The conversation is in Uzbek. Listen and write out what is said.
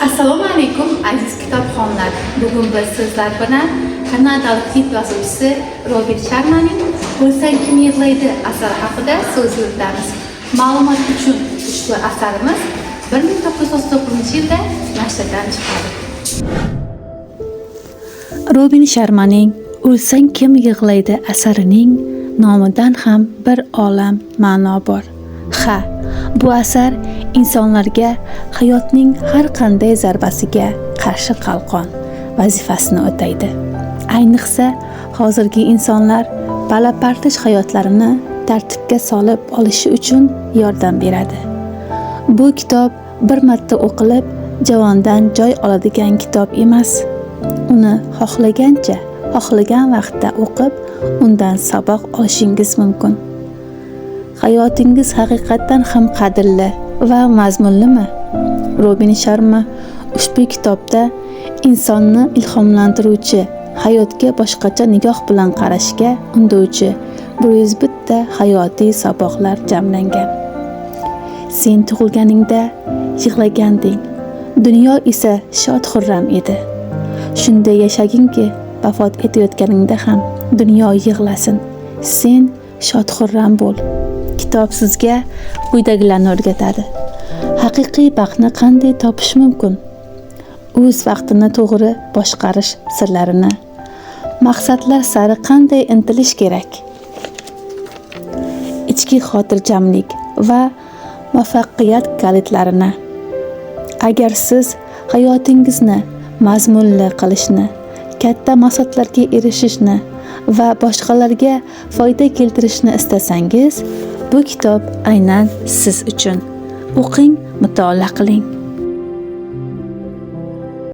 Assalomu alaykum aziz kitobxonlar. Bugun biz sizlar bilan kanadalik hind yozuvchisi Robin Sharmaning "O'lsang kim yig'laydi" asari haqida so'z yuritamiz. Ma'lumot uchun ushbu asarimiz 1939-yilda nashrdan chiqadi. Robin Sharmaning "O'lsang kim yig'laydi" asarining nomidan ham bir olam ma'no bor. Bu asar insonlarga hayotning har qanday zarbasiga qarshi qalqon vazifasini o'taydi. Ayniqsa, hozirgi insonlar pala-partish hayotlarini tartibga solib olishi uchun yordam beradi. Bu kitob bir marta o'qilib, javondan joy oladigan kitob emas. Uni xohlagancha, xohlagan vaqtda o'qib, undan saboq olishingiz mumkin. Hayotingiz haqiqatan ham qadrli va mazmunlimi? Robin Sharma ushbu kitobda insonni ilhomlantiruvchi, hayotga boshqacha nigoh bilan qarashga undovchi 101 ta hayotiy saboqlar jamlangan. Sen tug'ilganingda yig'laganding, dunyo esa shod-xurram edi. Shunday yashaginki, vafot etayotganingda ham dunyo yig'lasin. Sen shod-xurram bo'l. Kitob sizga quyidagilarni o'rgatadi. Haqiqiy baxtni qanday topish mumkin? O'z vaqtini to'g'ri boshqarish sirlarini. Maqsadlar sari qanday intilish kerak? Ichki xotirjamlik va muvaffaqiyat kalitlarini. Agar siz hayotingizni mazmunli qilishni, katta maqsadlarga erishishni va boshqalarga foyda keltirishni istasangiz, bu kitob aynan siz uchun. O'qing, mutolaa qiling.